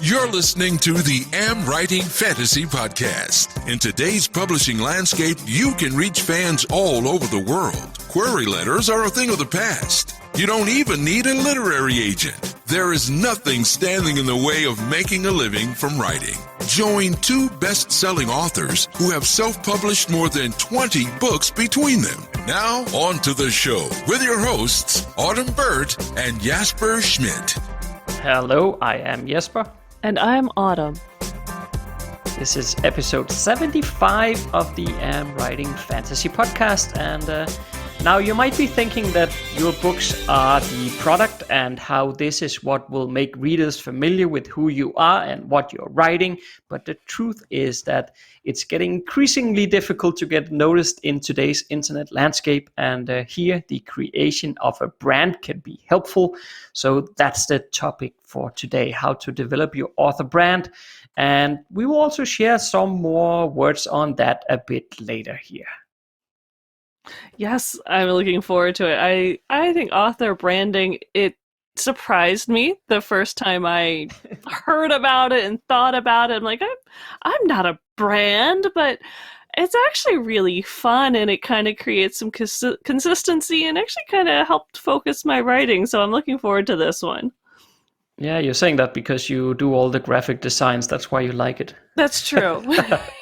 You're listening to the AmWritingFantasy podcast. In today's publishing landscape, you can reach fans all over the world. Query letters are a thing of the past. You don't even need a literary agent. There is nothing standing in the way of making a living from writing. Join two best-selling authors who have self-published more than 20 books between them. Now, on to the show with your hosts, Autumn Burt and Jesper Schmidt. Hello, I am Jesper. And I'm Autumn. This is episode 75 of the Writing Fantasy podcast, and now you might be thinking that your books are the product and how this is what will make readers familiar with who you are and what you're writing, but the truth is that it's getting increasingly difficult to get noticed in today's internet landscape, and here the creation of a brand can be helpful. So that's the topic for today, how to develop your author brand, and we will also share some more words on that a bit later here. Yes, I'm looking forward to it. I think author branding, it surprised me the first time I heard about it and thought about it. I'm like, I'm not a brand, but it's actually really fun, and it kind of creates some consistency and actually kind of helped focus my writing. So I'm looking forward to this one. Yeah, you're saying that because you do all the graphic designs. That's why you like it. That's true.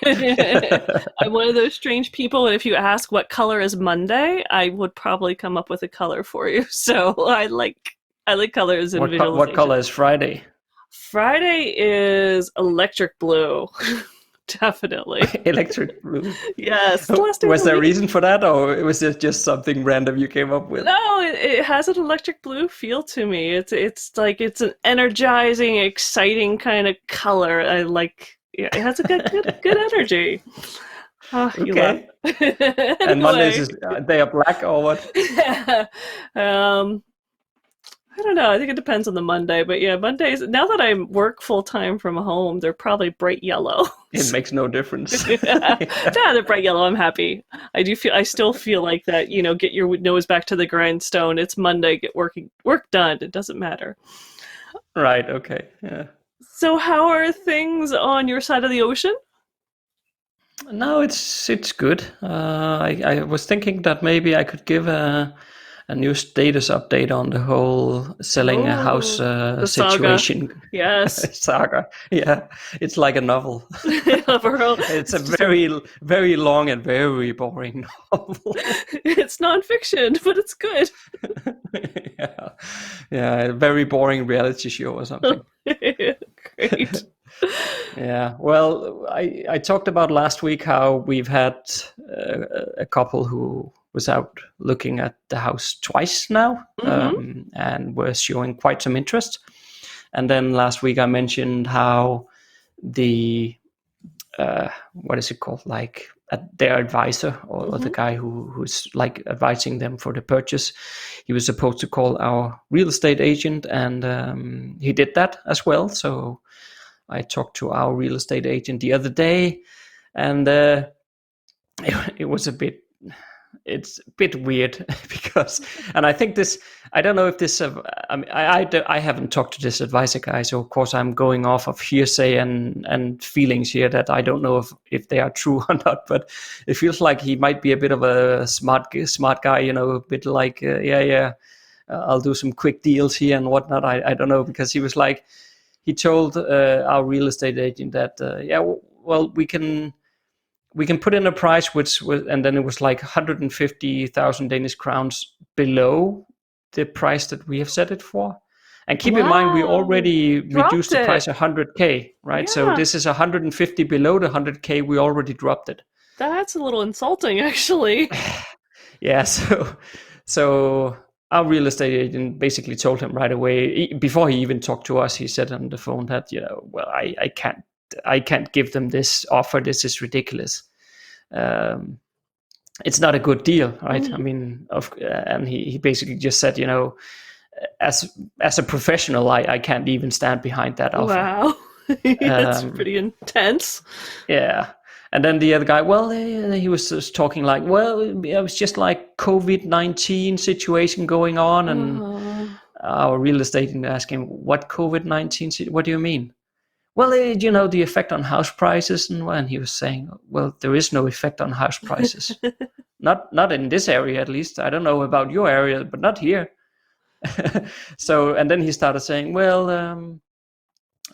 I'm one of those strange people, and if you ask what color is Monday, I would probably come up with a color for you. So I like colors and visualization. What color is Friday? Friday is electric blue. Definitely. Electric blue. Yes. Was there a reason for that, or was it just something random you came up with? No, it has an electric blue feel to me. It's like it's an energizing, exciting kind of color. I like. Yeah, it has a good energy. Oh, okay. And Mondays they are black or what? I don't know. I think it depends on the Monday, but yeah, Mondays. Now that I work full time from home, they're probably bright yellow. It makes no difference. Yeah, they're bright yellow. I'm happy. I still feel like that. You know, get your nose back to the grindstone. It's Monday. Get work done. It doesn't matter. Right. Okay. Yeah. So, how are things on your side of the ocean? No, it's good. I was thinking that maybe I could give a new status update on the whole selling a house situation. Saga. Yes. Saga. Yeah, it's like a novel. It's a very, very long and very boring novel. It's nonfiction, but it's good. Yeah, a very boring reality show or something. Great. Yeah, well, I talked about last week how we've had a couple who was out looking at the house twice now, and were showing quite some interest. And then last week I mentioned how the what is it called, like their advisor or the guy who's like advising them for the purchase, he was supposed to call our real estate agent, and he did that as well. So I talked to our real estate agent the other day, and it was it's a bit weird because, and I think this, I don't know if this, I mean, I haven't talked to this advisor guy, so of course I'm going off of hearsay and feelings here that I don't know if they are true or not, but it feels like he might be a bit of a smart guy, you know, a bit like, I'll do some quick deals here and whatnot. I don't know, because he was like, he told our real estate agent that, well, we can put in a price which was, and then it was like 150,000 Danish crowns below the price that we have set it for. And keep in mind, we already reduced the price 100K, right? Yeah. So this is 150 below the 100K. We already dropped it. That's a little insulting, actually. Yeah. So our real estate agent basically told him right away, before he even talked to us, he said on the phone that, you know, well, I can't give them this offer. This is ridiculous. It's not a good deal, right? I mean, and he basically just said, you know, as a professional, I can't even stand behind that offer. Wow, that's pretty intense. Yeah. And then the other guy, well, he was just talking like, well, it was just like COVID-19 situation going on, and our real estate agent asked him, what COVID-19? What do you mean? well, the effect on house prices, and he was saying, well, there is no effect on house prices. Not in this area, at least. I don't know about your area, but not here. So, and then he started saying, well,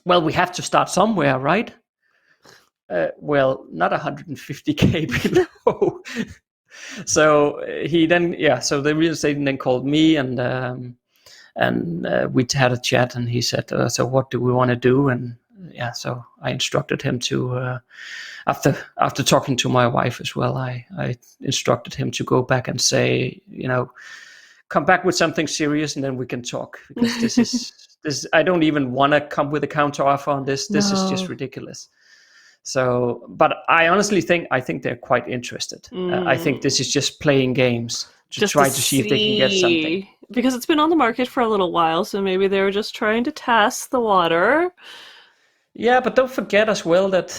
we have to start somewhere, right? Well, not 150K below. So he then, so the real estate then called me, and we had a chat, and he said, so what do we want to do? And so I instructed him to, after talking to my wife as well, I instructed him to go back and say, come back with something serious, and then we can talk, because this is I don't even want to come with a counter offer on this. This is just ridiculous. So, but I honestly think they're quite interested. I think this is just playing games to try to see if they can get something. Because it's been on the market for a little while, so maybe they were just trying to test the water. Yeah, but don't forget as well that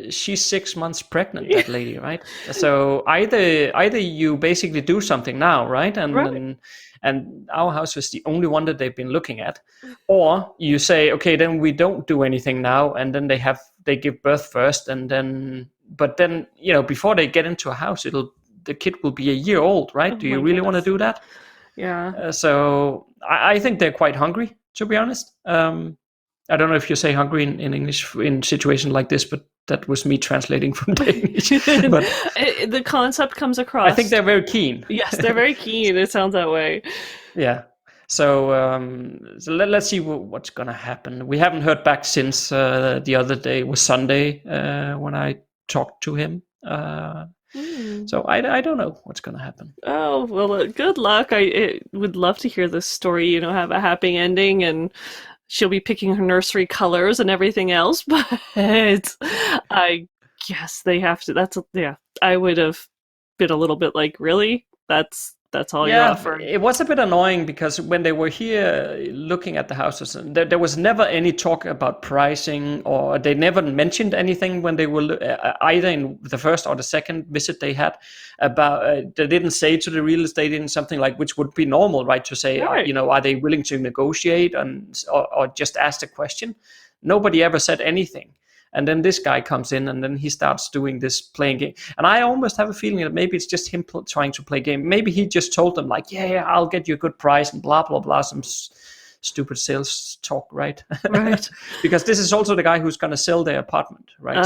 she's 6 months pregnant, that lady, right? So either you basically do something now, right? And our house was the only one that they've been looking at. Or you say, okay, then we don't do anything now, and then they give birth first, and then before they get into a house, the kid will be a year old, right? Do you really want to do that? Yeah. So I think they're quite hungry, to be honest. I don't know if you say hungry in English in situations like this, but that was me translating from Danish. But the concept comes across. I think they're very keen. Yes, they're very keen. It sounds that way. Yeah. So let's see what's going to happen. We haven't heard back since the other day. It was Sunday when I talked to him. So I don't know what's going to happen. Oh, well, good luck. I would love to hear this story, have a happy ending, and she'll be picking her nursery colors and everything else, but I guess they have to. I would have been a little bit like, really? That's all you're offering? It was a bit annoying, because when they were here looking at the houses, there was never any talk about pricing, or they never mentioned anything when they were either in the first or the second visit they had about. They didn't say to the real estate agent something like, which would be normal, right? To say, right. Are they willing to negotiate or just ask the question? Nobody ever said anything. And then this guy comes in, and then he starts doing this playing game. And I almost have a feeling that maybe it's just him trying to play game. Maybe he just told them like, I'll get you a good price and blah, blah, blah, some stupid sales talk, right? Right. Because this is also the guy who's going to sell their apartment, right?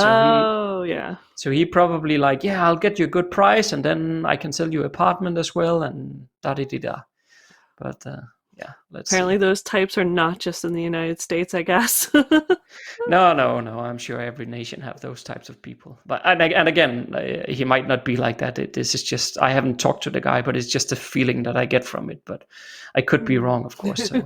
So he probably like, I'll get you a good price, and then I can sell you an apartment as well, and da-da-da-da. But let's apparently see. Those types are not just in the United States, I guess. No, I'm sure every nation have those types of people, but and again, he might not be like that. This is just, I haven't talked to the guy, but it's just a feeling that I get from it, but I could be wrong, of course. So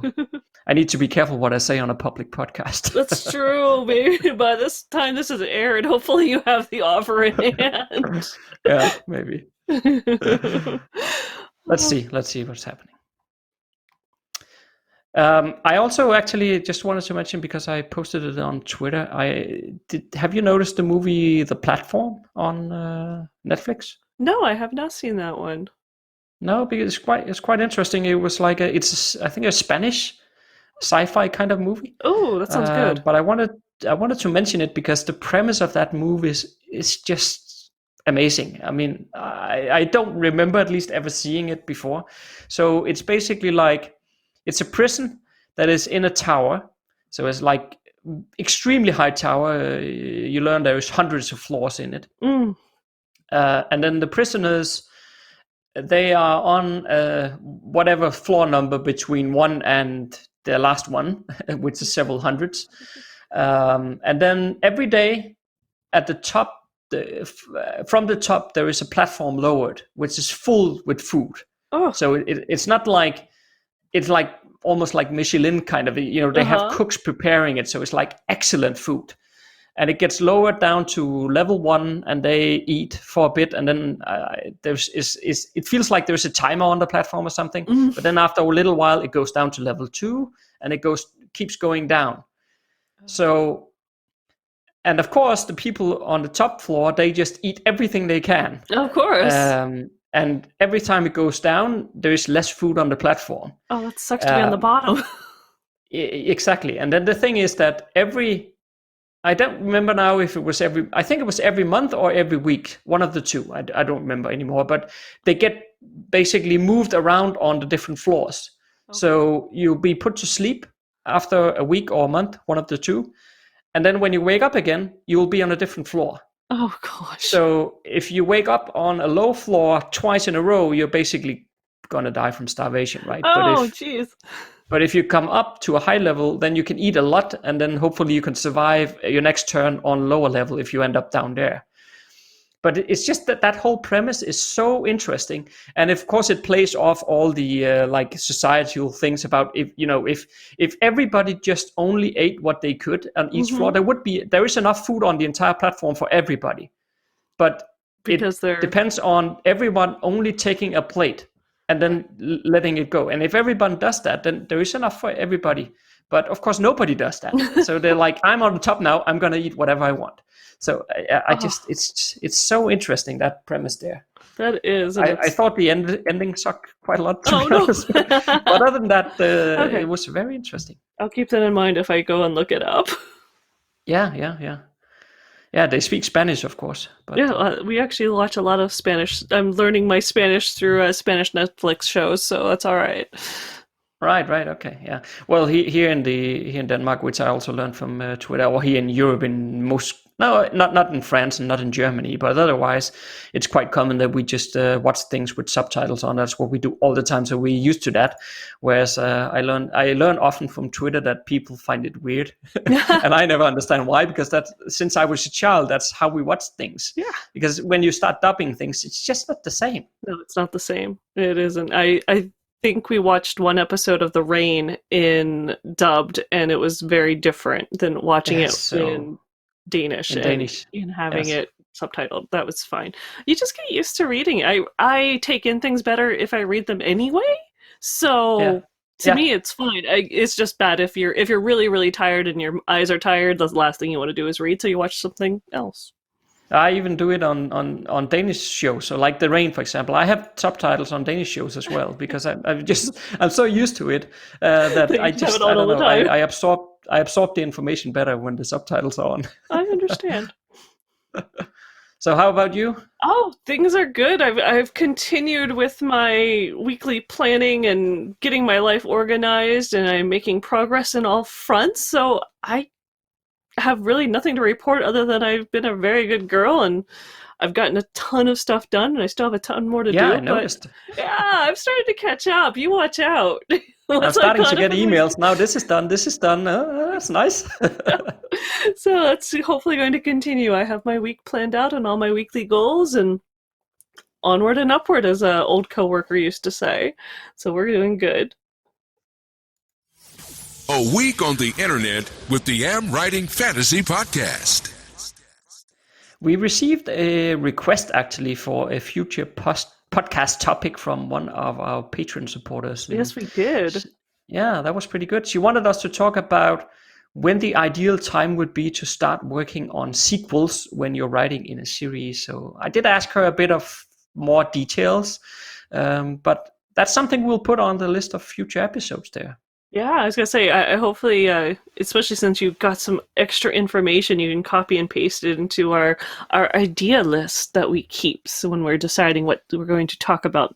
I need to be careful what I say on a public podcast. That's true. Maybe by this time this is aired, hopefully you have the offer in hand. Yeah, maybe. Let's see what's happening. I also actually just wanted to mention, because I posted it on Twitter. Have you noticed the movie The Platform on Netflix? No, I have not seen that one. No, because it's quite interesting. It was like I think a Spanish sci-fi kind of movie. Oh, that sounds good. But I wanted to mention it because the premise of that movie is just amazing. I mean, I don't remember at least ever seeing it before. So it's basically like, it's a prison that is in a tower. So it's like extremely high tower. You learn there's hundreds of floors in it. And then the prisoners, they are on whatever floor number between 1 and the last one, which is several hundreds. And then every day at the top, from the top, there is a platform lowered, which is full with food. Oh. So it's not like, it's like almost like Michelin kind of, they have cooks preparing it. So it's like excellent food. And it gets lowered down to level 1, and they eat for a bit. And then it feels like there's a timer on the platform or something. But then after a little while, it goes down to level 2, and it keeps going down. So, and of course, the people on the top floor, they just eat everything they can. Of course. And every time it goes down, there is less food on the platform. Oh, that sucks to be on the bottom. Exactly. And then the thing is that every I don't remember now if it was I think it was every month or every week, one of the two. I don't remember anymore, but they get basically moved around on the different floors. Okay. So you'll be put to sleep after a week or a month, one of the two. And then when you wake up again, you'll be on a different floor. Oh gosh. So if you wake up on a low floor twice in a row, you're basically gonna die from starvation, right? Oh, jeez. But if you come up to a high level, then you can eat a lot, and then hopefully you can survive your next turn on lower level if you end up down there. But it's just that whole premise is so interesting, and of course it plays off all the like societal things about if everybody just only ate what they could on each floor, there is enough food on the entire platform for everybody. But because it depends on everyone only taking a plate and then letting it go. And if everyone does that, then there is enough for everybody. But of course, nobody does that. So they're like, I'm on the top now. I'm going to eat whatever I want. So I just, it's so interesting, that premise there. That is. I thought the ending sucked quite a lot, to be honest. But other than that, it was very interesting. I'll keep that in mind if I go and look it up. Yeah, they speak Spanish, of course. But, we actually watch a lot of Spanish. I'm learning my Spanish through Spanish Netflix shows, so that's all right. Right. Okay. Yeah. Well, here in Denmark, which I also learned from Twitter, or here in Europe, not in France and not in Germany, but otherwise, it's quite common that we just watch things with subtitles on. That's what we do all the time. So we're used to that. Whereas I learn often from Twitter that people find it weird, and I never understand why. Because since I was a child, that's how we watch things. Yeah. Because when you start dubbing things, it's just not the same. No, it's not the same. It isn't. I think we watched one episode of The Rain in dubbed, and it was very different than watching it in Danish. And having it subtitled. That was fine. You just get used to reading. I take in things better if I read them anyway. So to me, it's fine. It's just bad if you're really, really tired and your eyes are tired. The last thing you want to do is read, so you watch something else. I even do it on Danish shows. So like The Rain, for example, I have subtitles on Danish shows as well, because I'm so used to it that I don't know. I absorb the information better when the subtitles are on. I understand. So how about you? Oh, things are good. I've continued with my weekly planning and getting my life organized, and I'm making progress in all fronts. So I have really nothing to report other than I've been a very good girl, and I've gotten a ton of stuff done, and I still have a ton more to do. Yeah, I noticed. Yeah, I've started to catch up. You watch out. I'm starting to get emails now. This is done. That's nice. So that's hopefully going to continue. I have my week planned out and all my weekly goals, and onward and upward, as an old coworker used to say. So we're doing good. A week on the internet with the AmWritingFantasy podcast. We received a request actually for a future podcast topic from one of our Patreon supporters. Yes, we did. Yeah, that was pretty good. She wanted us to talk about when the ideal time would be to start working on sequels when you're writing in a series. So I did ask her a bit of more details, but that's something we'll put on the list of future episodes there. Yeah, I was going to say, I hopefully, especially since you've got some extra information, you can copy and paste it into our idea list that we keep. So when we're deciding what we're going to talk about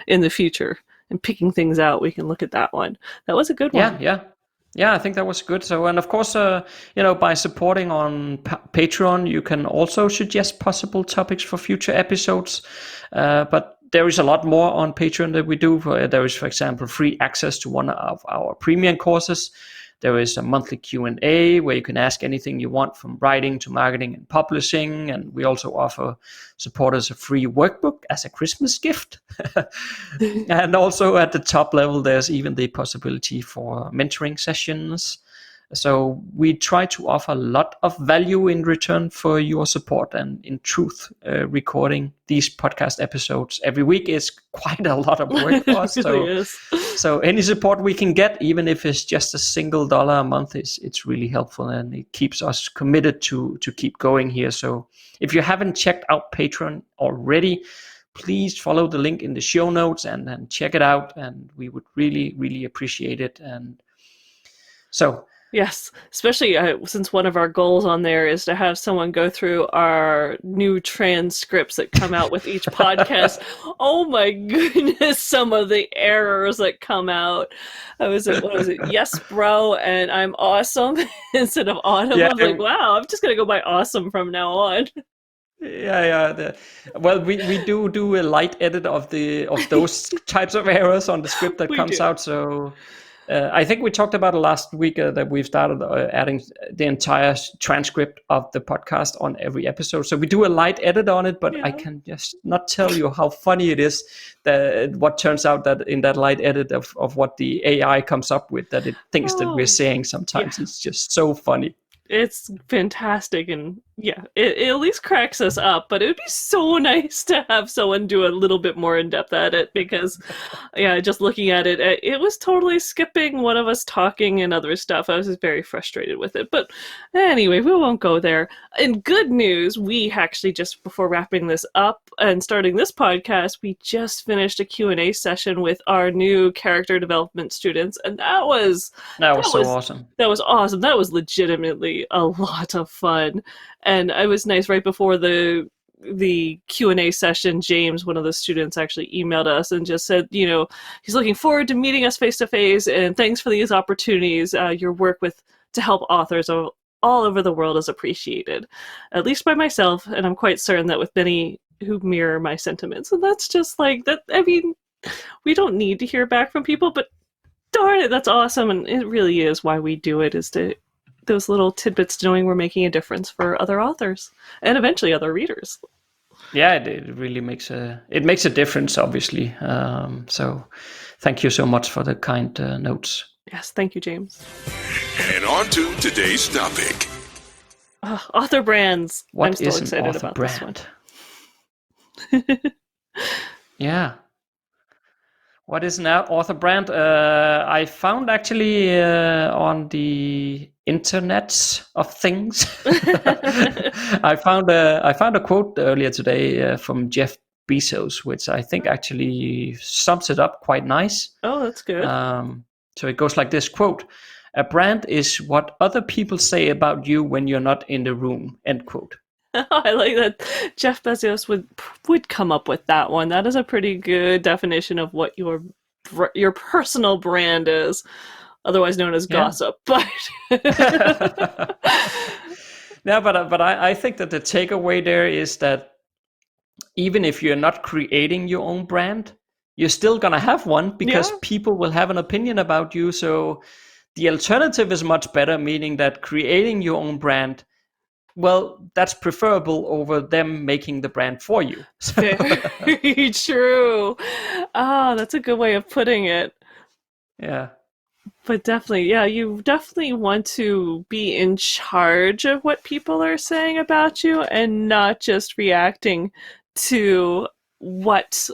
in the future and picking things out, we can look at that one. That was a good one. Yeah, I think that was good. So, and of course, by supporting on Patreon, you can also suggest possible topics for future episodes. But there is a lot more on Patreon that we do. There is, for example, free access to one of our premium courses. There is a monthly Q&A where you can ask anything you want, from writing to marketing and publishing. And we also offer supporters a free workbook as a Christmas gift. And also at the top level, there's even the possibility for mentoring sessions. So we try to offer a lot of value in return for your support. And in truth, recording these podcast episodes every week is quite a lot of work for us. It really is. So any support we can get, even if it's just $1 a month, it's really helpful, and it keeps us committed to keep going here. So if you haven't checked out Patreon already, please follow the link in the show notes and check it out. And we would really, really appreciate it. And so Yes, especially since one of our goals on there is to have someone go through our new transcripts that come out with each podcast. Oh my goodness, some of the errors that come out. What was it? Yes, bro, and I'm awesome instead of autumn. Yeah, I was like, wow, I'm just gonna go by awesome from now on. yeah. Well, we do a light edit of those types of errors on the script that We comes do. out. So I think we talked about it last week that we've started adding the entire transcript of the podcast on every episode. So we do a light edit on it, but I Yeah. can just not tell you how funny it is that what turns out that in that light edit of what the AI comes up with, that it thinks that we're Oh, saying sometimes. yeah. It's just so funny. It's fantastic, and yeah, it at least cracks us up, but it would be so nice to have someone do a little bit more in-depth at it, because yeah, just looking at it, it was totally skipping one of us talking and other stuff. I was just very frustrated with it, but anyway, we won't go there. In good news, we actually, just before wrapping this up and starting this podcast, we just finished a Q&A session with our new character development students, and that was So awesome. that was awesome. That was legitimately a lot of fun. And it was nice right before the Q&A session, James, one of the students, actually emailed us and just said, he's looking forward to meeting us face to face, and thanks for these opportunities. Your work to help authors all over the world is appreciated, at least by myself, and I'm quite certain that with many who mirror my sentiments. And that's just like that. I mean, we don't need to hear back from people, but darn it, that's awesome. And it really is why we do it, is to those little tidbits, knowing we're making a difference for other authors and eventually other readers. Yeah, it really makes a difference, obviously. So thank you so much for the kind notes. Yes, thank you, James. And on to today's topic. Author brands. What I'm still is an excited author about brand? this one. Yeah. What is an author brand? I found actually on the internet of things. I found a quote earlier today from Jeff Bezos, which I think actually sums it up quite nice. Oh, that's good. So it goes like this, quote, "A brand is what other people say about you when you're not in the room," end quote. I like that Jeff Bezos would come up with that one. That is a pretty good definition of what your personal brand is, otherwise known as gossip. But no, but I think that the takeaway there is that even if you're not creating your own brand, you're still gonna have one, because people will have an opinion about you. So the alternative is much better, meaning that creating your own brand, well, that's preferable over them making the brand for you. Very true. Oh, that's a good way of putting it. Yeah. But definitely, yeah, you definitely want to be in charge of what people are saying about you, and not just reacting to what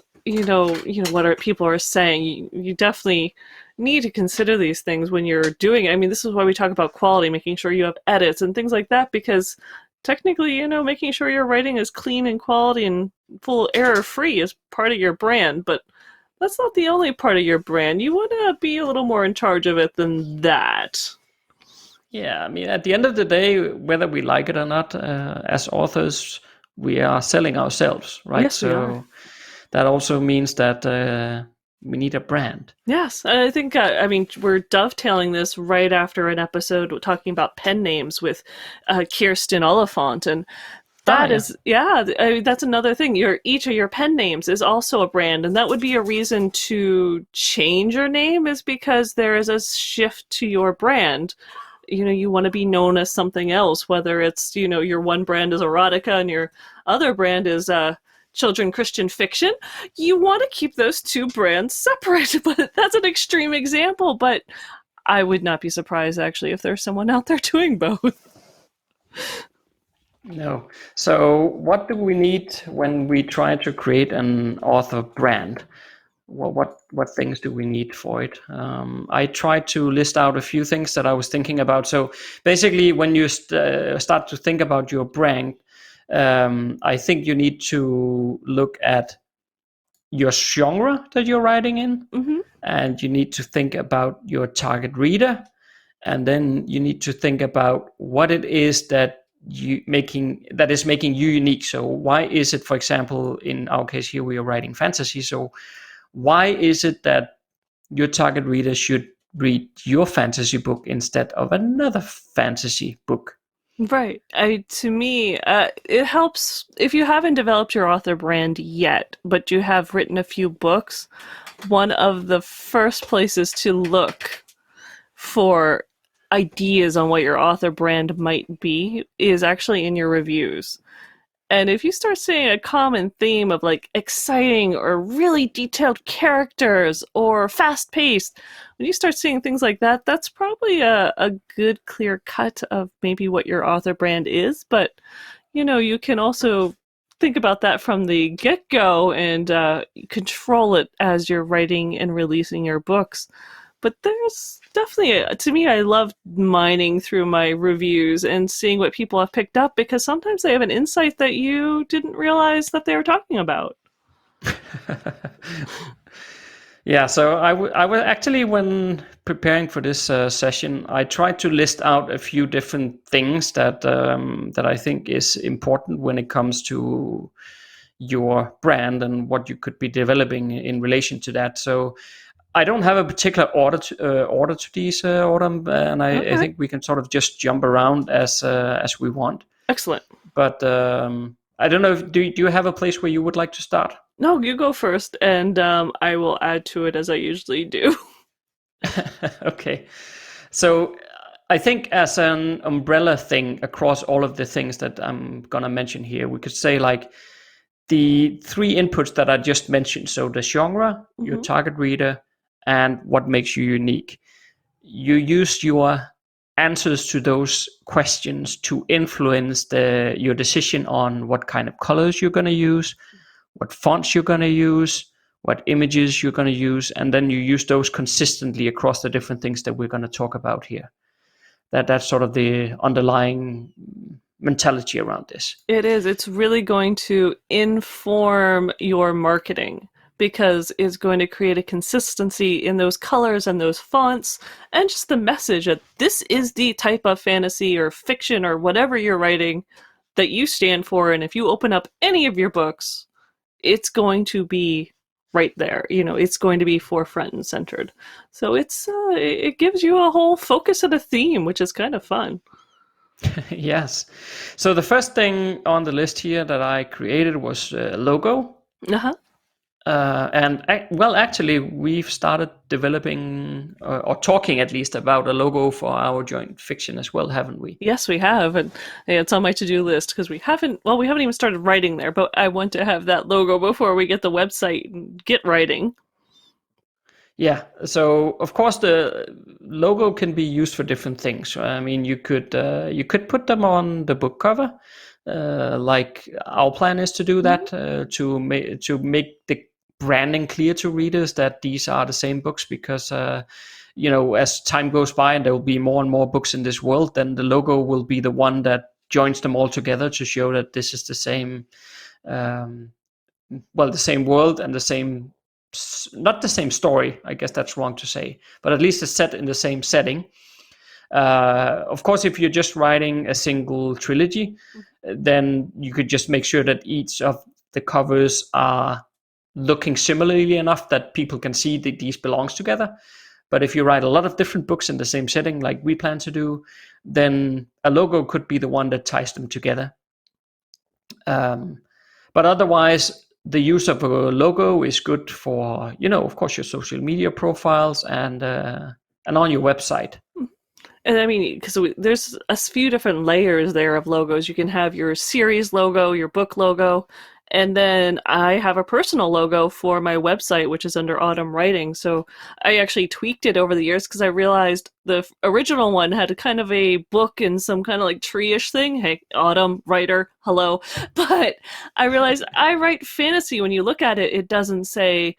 what people are saying. You definitely need to consider these things when you're doing it. I mean, this is why we talk about quality, making sure you have edits and things like that, because technically, making sure your writing is clean and quality and full error-free is part of your brand, but that's not the only part of your brand. You want to be a little more in charge of it than that. Yeah, I mean, at the end of the day, whether we like it or not, as authors, we are selling ourselves, right? Yes, we are. That also means that we need a brand. Yes, I think, we're dovetailing this right after an episode talking about pen names with Kirsten Oliphant, and that's another thing. Each of your pen names is also a brand, and that would be a reason to change your name, is because there is a shift to your brand. You want to be known as something else, whether it's, your one brand is erotica and your other brand is children Christian fiction. You want to keep those two brands separate. But that's an extreme example, but I would not be surprised, actually, if there's someone out there doing both. No. So what do we need when we try to create an author brand? Well, what things do we need for it? I tried to list out a few things that I was thinking about. So basically, when you start to think about your brand, I think you need to look at your genre that you're writing in, Mm-hmm. and you need to think about your target reader, and then you need to think about what it is that is making you unique. So why is it, for example, in our case here, we are writing fantasy. So why is it that your target reader should read your fantasy book instead of another fantasy book? Right. To me, it helps if you haven't developed your author brand yet, but you have written a few books. One of the first places to look for ideas on what your author brand might be is actually in your reviews. And if you start seeing a common theme of like exciting or really detailed characters or fast paced, when you start seeing things like that, that's probably a good clear cut of maybe what your author brand is. But, you can also think about that from the get-go and control it as you're writing and releasing your books. But there's definitely, to me, I love mining through my reviews and seeing what people have picked up, because sometimes they have an insight that you didn't realize that they were talking about. Yeah, so I was actually, when preparing for this session, I tried to list out a few different things that I think is important when it comes to your brand and what you could be developing in relation to that. So I don't have a particular order to these, Autumn, and I think we can sort of just jump around as we want. Excellent. But I don't know, do you have a place where you would like to start? No, you go first, and I will add to it as I usually do. Okay. So I think as an umbrella thing across all of the things that I'm going to mention here, we could say like the three inputs that I just mentioned. So the genre, your target reader, and what makes you unique. You use your answers to those questions to influence your decision on what kind of colors you're going to use, what fonts you're going to use, what images you're going to use, and then you use those consistently across the different things that we're going to talk about here. That's sort of the underlying mentality around this. It is. It's really going to inform your marketing, because it's going to create a consistency in those colors and those fonts, and just the message that this is the type of fantasy or fiction or whatever you're writing that you stand for. And if you open up any of your books, it's going to be right there. It's going to be forefront and centered. So it gives you a whole focus and a theme, which is kind of fun. Yes. So the first thing on the list here that I created was a logo. Actually, we've started developing or talking at least about a logo for our joint fiction as well, haven't we? Yes, we have, and it's on my to-do list because we haven't even started writing there, but I want to have that logo before we get the website and get writing. Yeah, so of course the logo can be used for different things. I mean, you could put them on the book cover, like our plan is to do that, to make the branding clear to readers that these are the same books, because as time goes by and there will be more and more books in this world, then the logo will be the one that joins them all together to show that this is the same, the same world and the same, not the same story, I guess that's wrong to say, but at least it's set in the same setting. Of course, if you're just writing a single trilogy, then you could just make sure that each of the covers are looking similarly enough that people can see that these belongs together. But if you write a lot of different books in the same setting, like we plan to do, then a logo could be the one that ties them together. But otherwise, the use of a logo is good for, of course, your social media profiles and on your website. And I mean, because there's a few different layers there of logos. You can have your series logo, your book logo, and then I have a personal logo for my website, which is under Autumn Writing. So I actually tweaked it over the years because I realized the original one had kind of a book and some kind of like tree-ish thing. Hey, Autumn, writer, hello. But I realized I write fantasy. When you look at it, it doesn't say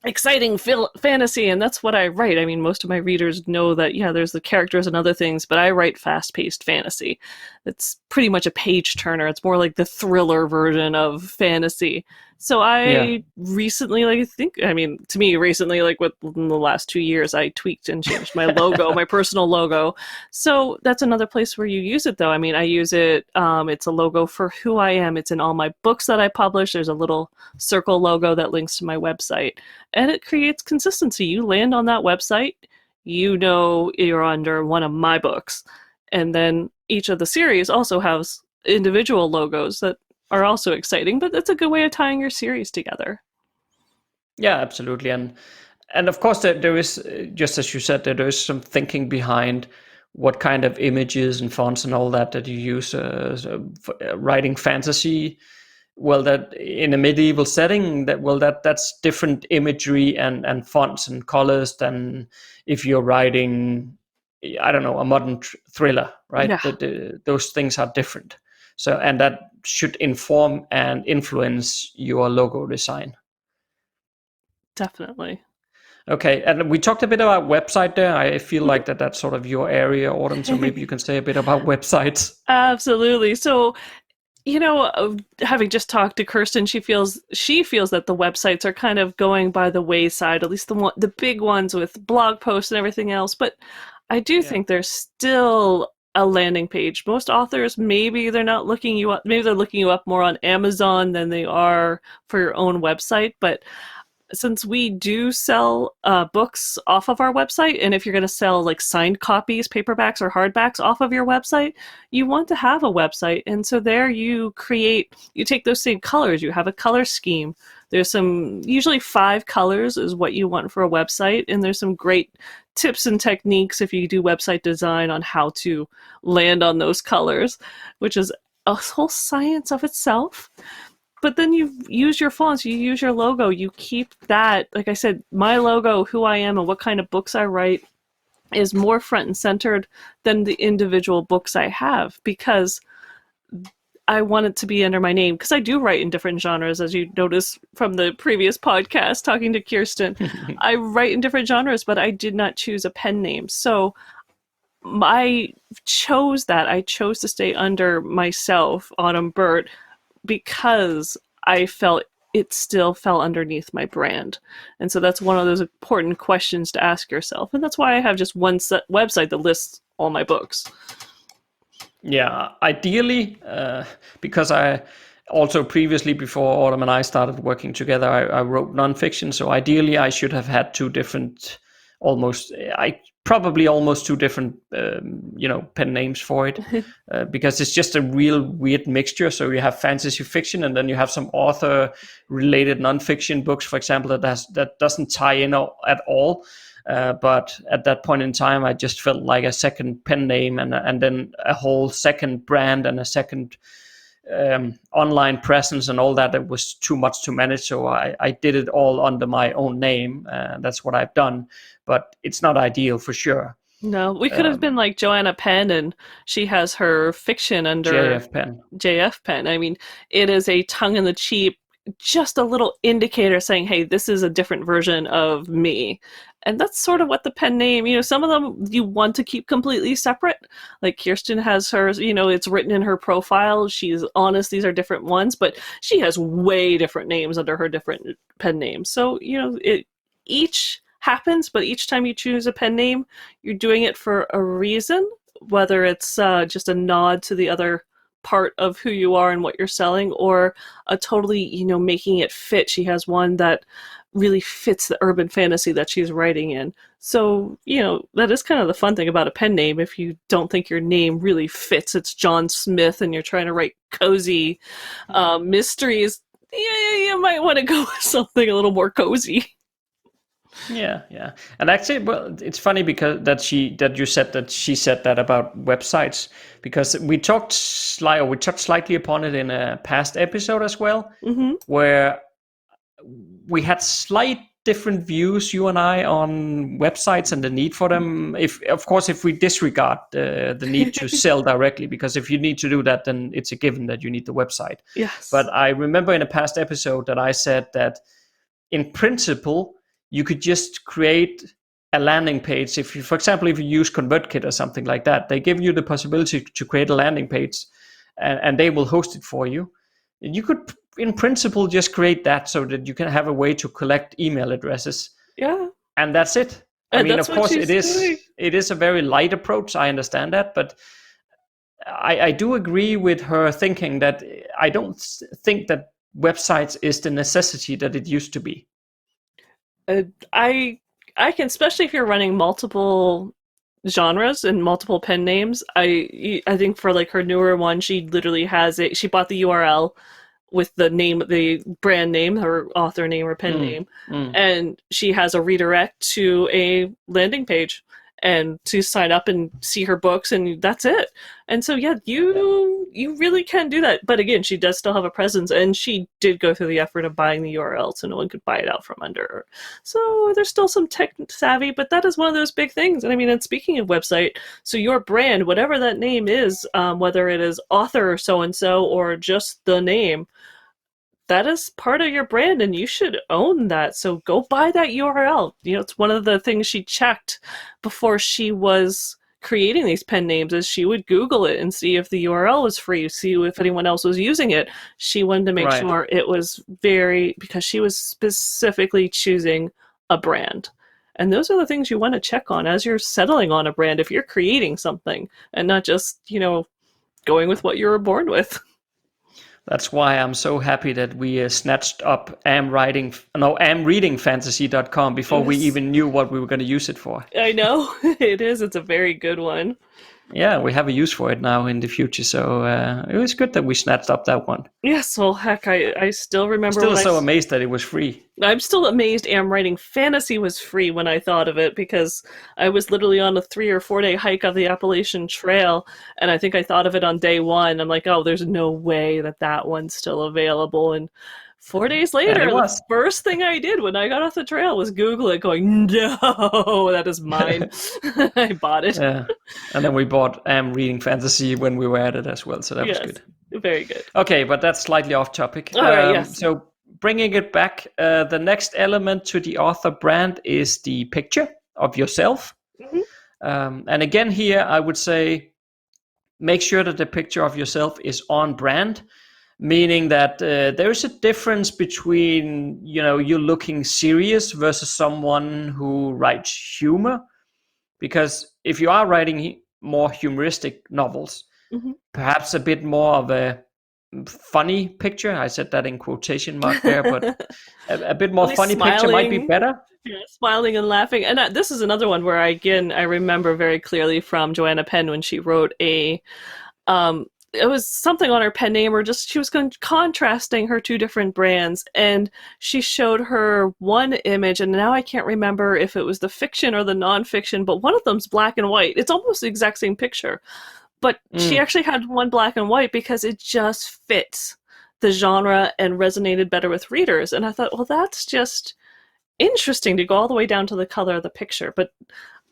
exciting fantasy, and that's what I write. I mean, most of my readers know that, there's the characters and other things, but I write fast-paced fantasy. It's pretty much a page-turner. It's more like the thriller version of fantasy. So I recently, to me, recently, within the last 2 years, I tweaked and changed my logo, my personal logo. So that's another place where you use it, though. I mean, I use it, it's a logo for who I am. It's in all my books that I publish. There's a little circle logo that links to my website. And it creates consistency. You land on that website, you know you're under one of my books. And then each of the series also has individual logos that are also exciting, but that's a good way of tying your series together. Yeah, absolutely. And of course there is, just as you said, there is some thinking behind what kind of images and fonts and all that you use writing fantasy. Well, that in a medieval setting, that's different imagery and fonts and colors than if you're writing, I don't know, a modern thriller, right? Yeah. Those things are different. So, and that should inform and influence your logo design. Definitely. Okay, and we talked a bit about website there. I feel like that's sort of your area, Autumn, so maybe you can say a bit about websites. Absolutely. So, having just talked to Kirsten, she feels that the websites are kind of going by the wayside, at least the big ones with blog posts and everything else. But I do think there's still a landing page. Most authors, maybe they're not looking you up. Maybe they're looking you up more on Amazon than they are for your own website. But since we do sell books off of our website, and if you're going to sell like signed copies, paperbacks or hardbacks off of your website, you want to have a website. And so there you take those same colors, you have a color scheme. There's usually 5 colors is what you want for a website. And there's some great tips and techniques if you do website design on how to land on those colors, which is a whole science of itself. But then you use your fonts, you use your logo, you keep that, like I said, my logo, who I am and what kind of books I write is more front and centered than the individual books I have, because I want it to be under my name, because I do write in different genres, as you notice from the previous podcast talking to Kirsten. I write in different genres, but I did not choose a pen name. So I chose to stay under myself, Autumn Burt, because I felt it still fell underneath my brand. And so that's one of those important questions to ask yourself. And that's why I have just one website that lists all my books. Yeah, ideally, because I also previously, before Autumn and I started working together, I wrote nonfiction. So ideally, I should have had two different, probably almost two different, pen names for it, because it's just a real weird mixture. So you have fantasy fiction, and then you have some author-related nonfiction books, for example, that doesn't tie in at all. But at that point in time, I just felt like a second pen name and then a whole second brand and a second online presence and all that. It was too much to manage. So I did it all under my own name. That's what I've done. But it's not ideal for sure. No, we could have been like Joanna Penn, and she has her fiction under JF Penn. I mean, it is a tongue-in-the-cheek, just a little indicator saying, hey, this is a different version of me. And that's sort of what the pen name, some of them you want to keep completely separate. Like Kirsten has hers, it's written in her profile. She's honest, these are different ones, but she has way different names under her different pen names. So, each happens, but each time you choose a pen name, you're doing it for a reason, whether it's just a nod to the other part of who you are and what you're selling, or a totally, making it fit. She has one that really fits the urban fantasy that she's writing in. So, that is kind of the fun thing about a pen name. If you don't think your name really fits, it's John Smith, and you're trying to write cozy mysteries, you might want to go with something a little more cozy. Yeah. And actually, well, it's funny because you said that she said that about websites, because we touched slightly upon it in a past episode as well, where we had slight different views, you and I, on websites and the need for them. If we disregard the need to sell directly, because if you need to do that, then it's a given that you need the website. Yes. But I remember in a past episode that I said that in principle, you could just create a landing page. If you, for example, if you use ConvertKit or something like that, they give you the possibility to create a landing page, and they will host it for you. You could in principle, just create that so that you can have a way to collect email addresses. Yeah. And that's it. And that's of course, it is a very light approach. I understand that, but I do agree with her thinking that I don't think that websites is the necessity that it used to be. I can, especially if you're running multiple genres and multiple pen names. I think for like her newer one, she literally has it. She bought the URL with the name, the brand name, her author name or pen name, and she has a redirect to a landing page and to sign up and see her books, and that's it. And so you really can do that. But again, she does still have a presence, and she did go through the effort of buying the URL so no one could buy it out from under her. So there's still some tech savvy, but that is one of those big things. And I mean, and speaking of website, so your brand, whatever that name is, whether it is author so-and-so or just the name, that is part of your brand, and you should own that. So go buy that URL. You know, it's one of the things she checked before she was creating these pen names, is she would Google it and see if the URL was free, see if anyone else was using it. She wanted to make sure it was because she was specifically choosing a brand. And those are the things you want to check on as you're settling on a brand if you're creating something, and not just, going with what you were born with. That's why I'm so happy that we snatched up AmWritingFantasy.com before we even knew what we were going to use it for. I know. It is. It's a very good one. Yeah, we have a use for it now in the future, so it was good that we snatched up that one. Yes, well, heck, I still remember. I'm still so amazed that it was free. I'm still amazed AmWritingFantasy was free when I thought of it, because I was literally on a 3 or 4 day hike of the Appalachian Trail, and I think I thought of it on day one. I'm like, oh, there's no way that one's still available. And 4 days later, the first thing I did when I got off the trail was Google it, going, no, that is mine. I bought it. Yeah. And then we bought AmReadingFantasy when we were at it as well, so that was good. Very good. Okay, but that's slightly off topic. All right, yes. So bringing it back, the next element to the author brand is the picture of yourself. Mm-hmm. And again here, I would say make sure that the picture of yourself is on brand. Meaning that there is a difference between, you looking serious versus someone who writes humor. Because if you are writing more humoristic novels, perhaps a bit more of a funny picture, I said that in quotation mark there, but a bit more funny picture might be better. Yeah, smiling and laughing. And this is another one where, I remember very clearly from Joanna Penn when she wrote it was something on her pen name, or just she was contrasting her two different brands, and she showed her one image, and now I can't remember if it was the fiction or the nonfiction, but one of them's black and white. It's almost the exact same picture, but she actually had one black and white because it just fits the genre and resonated better with readers. And I thought, well, that's just interesting to go all the way down to the color of the picture. But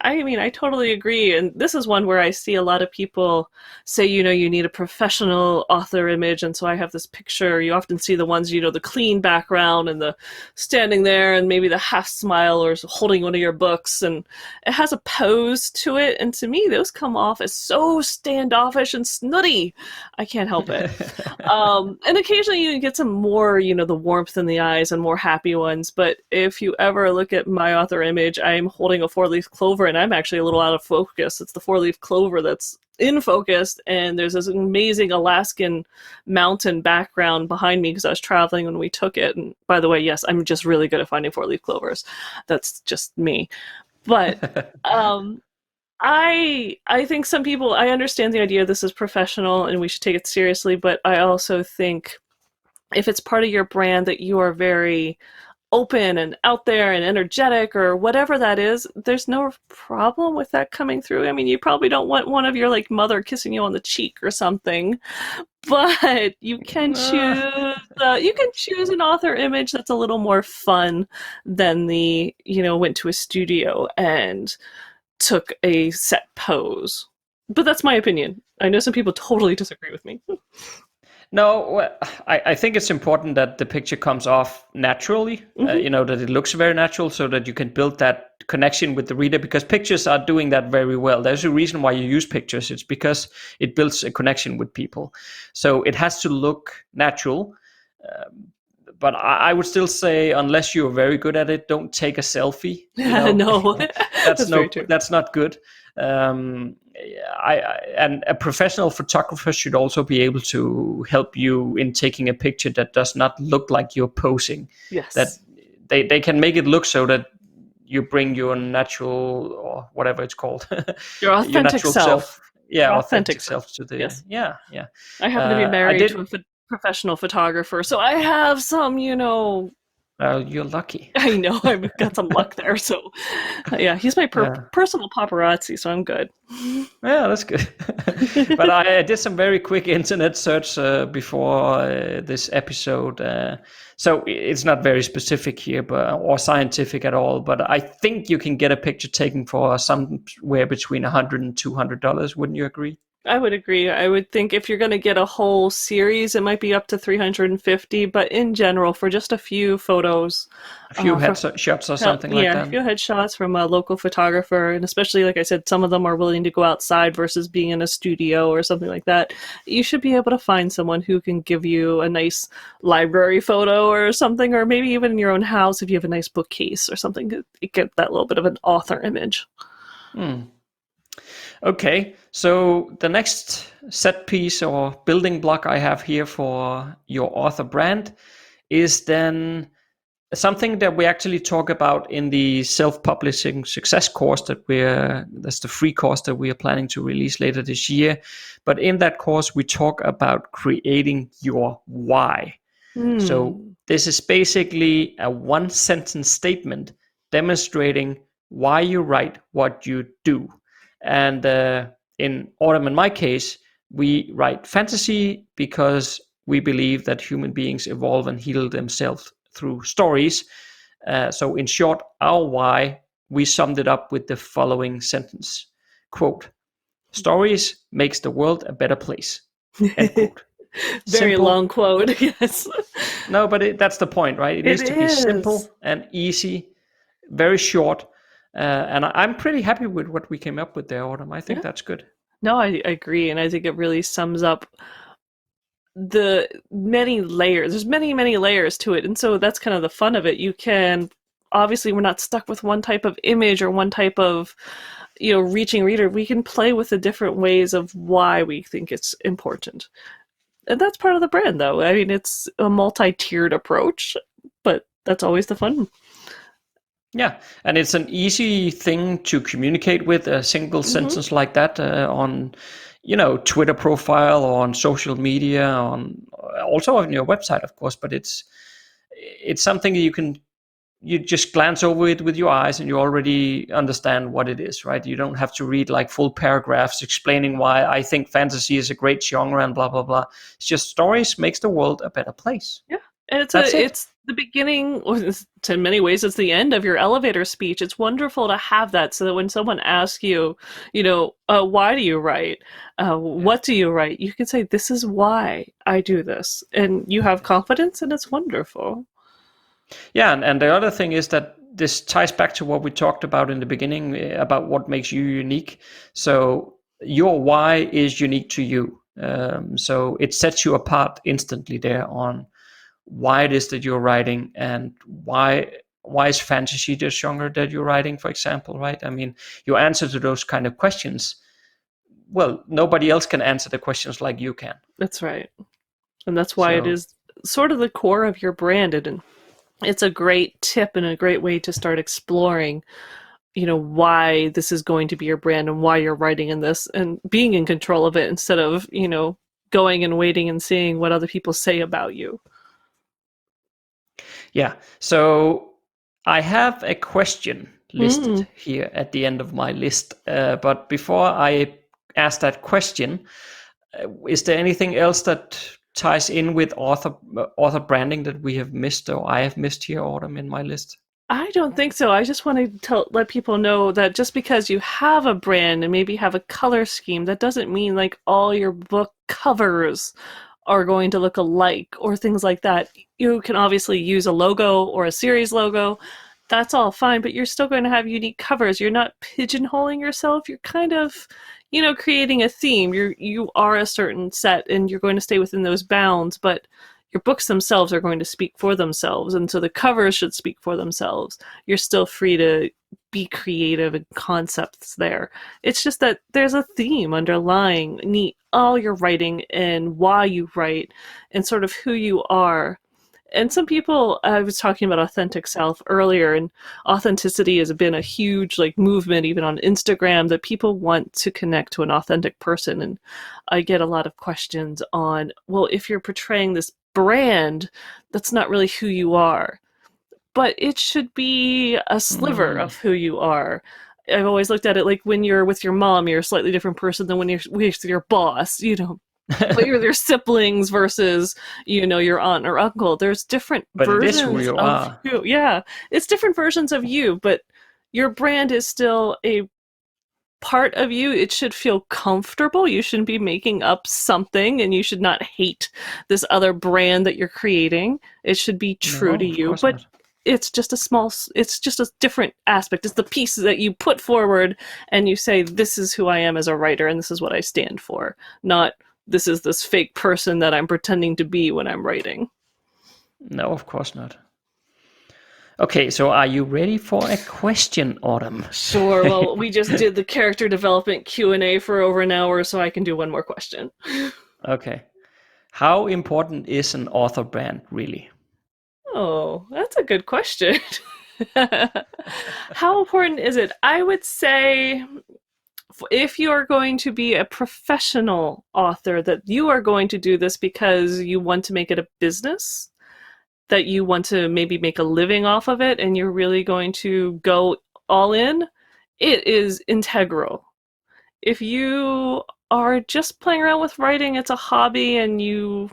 I mean, I totally agree. And this is one where I see a lot of people say, you need a professional author image. And so I have this picture. You often see the ones, the clean background and the standing there and maybe the half smile or holding one of your books. And it has a pose to it. And to me, those come off as so standoffish and snooty. I can't help it. And occasionally you get some more, the warmth in the eyes and more happy ones. But if you ever look at my author image, I'm holding a 4-leaf clover, and I'm actually a little out of focus. It's the 4-leaf clover that's in focus, and there's this amazing Alaskan mountain background behind me because I was traveling when we took it. And by the way, yes, I'm just really good at finding 4-leaf clovers. That's just me. But I think some people, I understand the idea this is professional and we should take it seriously, but I also think if it's part of your brand that you are very open and out there and energetic or whatever that is, there's no problem with that coming through. I mean, you probably don't want one of your mother kissing you on the cheek or something, but you can choose an author image that's a little more fun than the went to a studio and took a set pose. But that's my opinion. I know some people totally disagree with me. No, I think it's important that the picture comes off naturally, that it looks very natural so that you can build that connection with the reader, because pictures are doing that very well. There's a reason why you use pictures. It's because it builds a connection with people. So it has to look natural. But I would still say, unless you're very good at it, don't take a selfie. No, that's very true. That's not good. And a professional photographer should also be able to help you in taking a picture that does not look like you're posing. Yes. That they can make it look so that you bring your natural, or whatever it's called, your authentic self. Yeah, authentic self to the. Yes. Yeah. I happen to be married to a professional photographer, so I have some, you're lucky. I know, I've got some luck there. So, yeah, he's my personal paparazzi, so I'm good. Yeah, that's good. But I did some very quick internet search before this episode. So it's not very specific here, or scientific at all. But I think you can get a picture taken for somewhere between $100 and $200. Wouldn't you agree? I would agree. I would think if you're going to get a whole series, it might be up to $350. But in general, for just a few photos, a few headshots or something like that. Yeah, a few headshots from a local photographer, and especially, like I said, some of them are willing to go outside versus being in a studio or something like that. You should be able to find someone who can give you a nice library photo or something, or maybe even in your own house if you have a nice bookcase or something to get that little bit of an author image. Okay, so the next set piece or building block I have here for your author brand is then something that we actually talk about in the self-publishing success course that's the free course that we are planning to release later this year. But in that course, we talk about creating your why. So this is basically a one-sentence statement demonstrating why you write what you do. And in Autumn, in my case, we write fantasy because we believe that human beings evolve and heal themselves through stories. So in short, our why, we summed it up with the following sentence. Quote, stories makes the world a better place. End quote. Very simple. Long quote, yes. No, but that's the point, right? It needs to be simple and easy, very short. And I'm pretty happy with what we came up with there, Autumn. I think that's good. No, I agree. And I think it really sums up the many layers. There's many, many layers to it. And so that's kind of the fun of it. You can, obviously, we're not stuck with one type of image or one type of, reaching reader. We can play with the different ways of why we think it's important. And that's part of the brand, though. I mean, it's a multi-tiered approach, but that's always the fun. Yeah, and it's an easy thing to communicate with, a single sentence like that on, Twitter profile or on social media, also on your website, of course. But it's something you just glance over it with your eyes and you already understand what it is, right? You don't have to read like full paragraphs explaining why I think fantasy is a great genre and blah blah blah. It's just stories makes the world a better place. Yeah. And it's the beginning, in many ways, it's the end of your elevator speech. It's wonderful to have that so that when someone asks you, why do you write? What do you write? You can say, this is why I do this. And you have confidence, and it's wonderful. Yeah, and the other thing is that this ties back to what we talked about in the beginning about what makes you unique. So your why is unique to you. So it sets you apart instantly there on why it is that you're writing and why is fantasy the genre that you're writing, for example, right? I mean, your answer to those kind of questions, well, nobody else can answer the questions like you can. That's right. And that's why it is sort of the core of your brand. And it's a great tip and a great way to start exploring, why this is going to be your brand and why you're writing in this and being in control of it instead of, going and waiting and seeing what other people say about you. Yeah, so I have a question listed here at the end of my list. But before I ask that question, is there anything else that ties in with author branding that we have missed or I have missed here, Autumn, in my list? I don't think so. I just want to let people know that just because you have a brand and maybe have a color scheme, that doesn't mean like all your book covers are going to look alike or things like that. You can obviously use a logo or a series logo. That's all fine, but you're still going to have unique covers. You're not pigeonholing yourself. You're kind of, creating a theme. You are a certain set and you're going to stay within those bounds, but your books themselves are going to speak for themselves, and so the covers should speak for themselves. You're still free to be creative and concepts there. It's just that there's a theme underlying all your writing and why you write and sort of who you are. And some people, I was talking about authentic self earlier, and authenticity has been a huge movement even on Instagram, that people want to connect to an authentic person. And I get a lot of questions on, well, if you're portraying this brand, that's not really who you are. But it should be a sliver of who you are. I've always looked at it like when you're with your mom, you're a slightly different person than when you're with your boss, but you're their siblings versus, your aunt or uncle. There's different versions who you of you. Yeah, it's different versions of you, but your brand is still a part of you. It should feel comfortable. You shouldn't be making up something, and you should not hate this other brand that you're creating. It should be true to you, but not. It's just a different aspect. It's the piece that you put forward and you say, this is who I am as a writer and this is what I stand for, not this is this fake person that I'm pretending to be when I'm writing. No, of course not. Okay, so are you ready for a question, Autumn? Sure. Well, we just did the character development Q&A for over an hour, so I can do one more question. Okay. How important is an author brand, really? Oh, that's a good question. How important is it? I would say if you are going to be a professional author, that you are going to do this because you want to make it a business, that you want to maybe make a living off of it, and you're really going to go all in, it is integral. If you are just playing around with writing, it's a hobby, and you're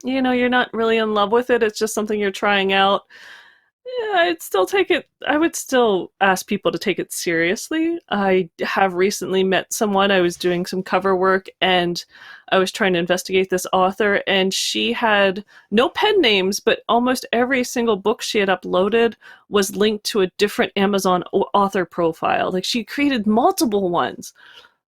not really in love with it, it's just something you're trying out, I would still ask people to take it seriously. I have recently met someone, I was doing some cover work, and I was trying to investigate this author, and she had no pen names, but almost every single book she had uploaded was linked to a different Amazon author profile. She created multiple ones.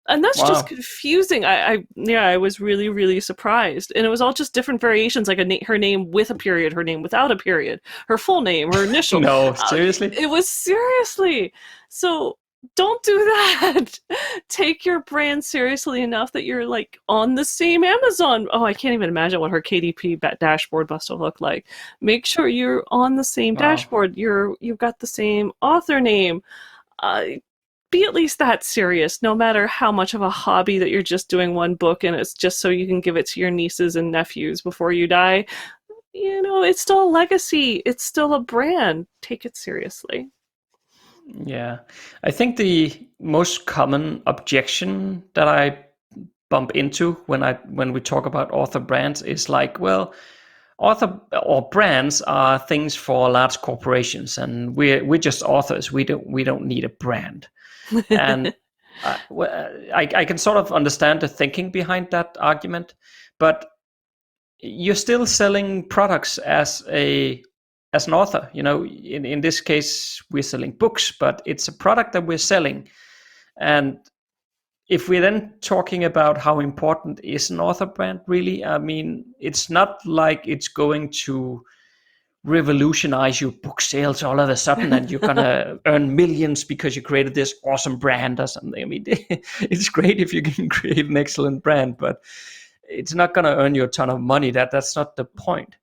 And that's just confusing. I was really, really surprised. And it was all just different variations, like her name with a period, her name without a period, her full name, her initial. No, seriously? It was seriously. So don't do that. Take your brand seriously enough that you're on the same Amazon. Oh, I can't even imagine what her KDP dashboard must have looked like. Make sure you're on the same dashboard. You've got the same author name. Be at least that serious, no matter how much of a hobby that you're just doing one book and it's just so you can give it to your nieces and nephews before you die. It's still a legacy. It's still a brand. Take it seriously. Yeah. I think the most common objection that I bump into when we talk about author brands is author or brands are things for large corporations, and we're just authors. We don't need a brand. And I can sort of understand the thinking behind that argument, but you're still selling products as an author. In this case, we're selling books, but it's a product that we're selling. And if we're then talking about how important is an author brand, really, I mean, it's not like it's going to revolutionize your book sales all of a sudden and you're gonna earn millions because you created this awesome brand or something. I mean, it's great if you can create an excellent brand, but it's not gonna earn you a ton of money. That's not the point.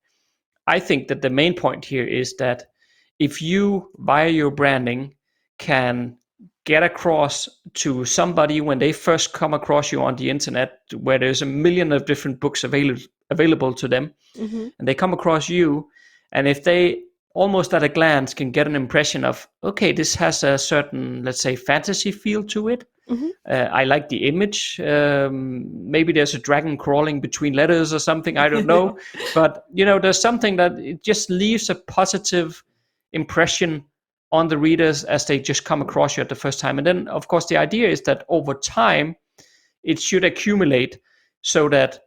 I think that the main point here is that if you, via your branding, can get across to somebody when they first come across you on the internet, where there's a million of different books available to them, and they come across you, and if they almost at a glance can get an impression of, okay, this has a certain, let's say, fantasy feel to it. I like the image. Maybe there's a dragon crawling between letters or something. I don't know. But, there's something that it just leaves a positive impression on the readers as they just come across you at the first time. And then, of course, the idea is that over time, it should accumulate so that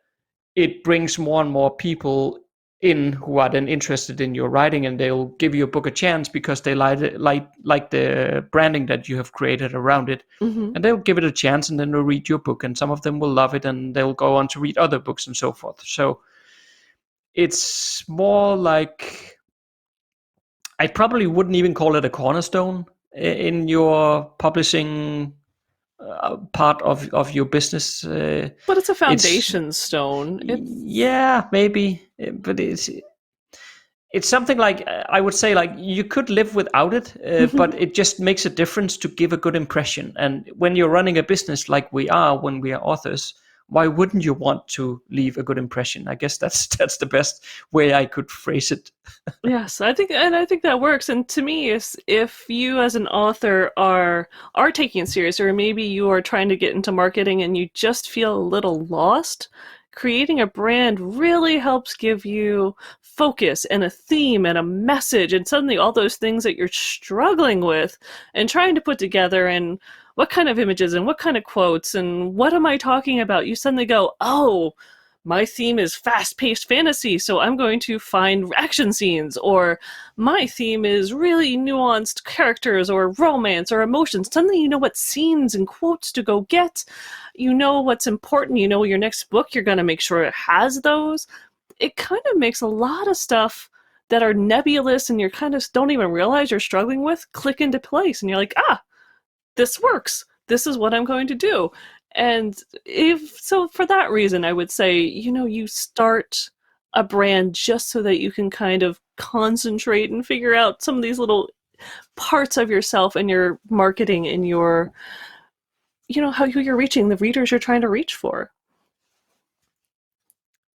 it brings more and more people in who are then interested in your writing, and they'll give your book a chance because they like the branding that you have created around it. And they'll give it a chance, and then they'll read your book, and some of them will love it, and they'll go on to read other books and so forth. So it's more like, I probably wouldn't even call it a cornerstone in your publishing part of your business. But it's a foundation stone. Yeah, maybe, but it's something like, I would say, like, you could live without it, but it just makes a difference to give a good impression. And when you're running a business like we are, when we are authors, why wouldn't you want to leave a good impression? I guess that's the best way I could phrase it. Yes, I think that works. And to me, if you as an author are taking it serious, or maybe you are trying to get into marketing and you just feel a little lost, creating a brand really helps give you focus and a theme and a message, and suddenly all those things that you're struggling with and trying to put together, and what kind of images and what kind of quotes and what am I talking about, you suddenly go, oh, my theme is fast-paced fantasy, so I'm going to find action scenes, or my theme is really nuanced characters or romance or emotions. Suddenly you know what scenes and quotes to go get. You know what's important. You know your next book, you're going to make sure it has those. It kind of makes a lot of stuff that are nebulous and you kind of don't even realize you're struggling with click into place. And you're like, this works. This is what I'm going to do. And so for that reason, I would say, you start a brand just so that you can kind of concentrate and figure out some of these little parts of yourself and your marketing and your, who you're reaching, the readers you're trying to reach for.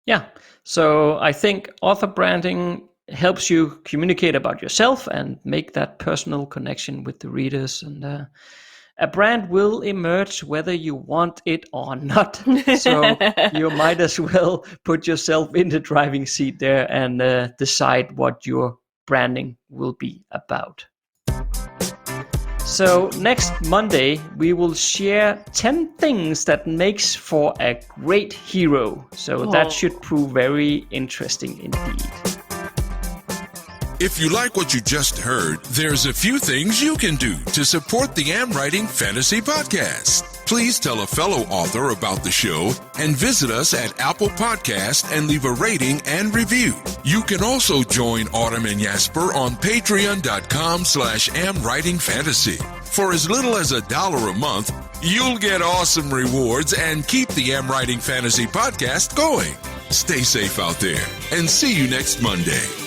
Yeah. So I think author branding helps you communicate about yourself and make that personal connection with the readers. And a brand will emerge whether you want it or not. So you might as well put yourself in the driving seat there and decide what your branding will be about. So next Monday, we will share 10 things that makes for a great hero. So that should prove very interesting indeed. If you like what you just heard, there's a few things you can do to support the Writing Fantasy podcast. Please tell a fellow author about the show and visit us at Apple Podcast and leave a rating and review. You can also join Autumn and Jesper on patreon.com/AmWritingFantasy. For as little as $1 a month, you'll get awesome rewards and keep the Writing Fantasy podcast going. Stay safe out there and see you next Monday.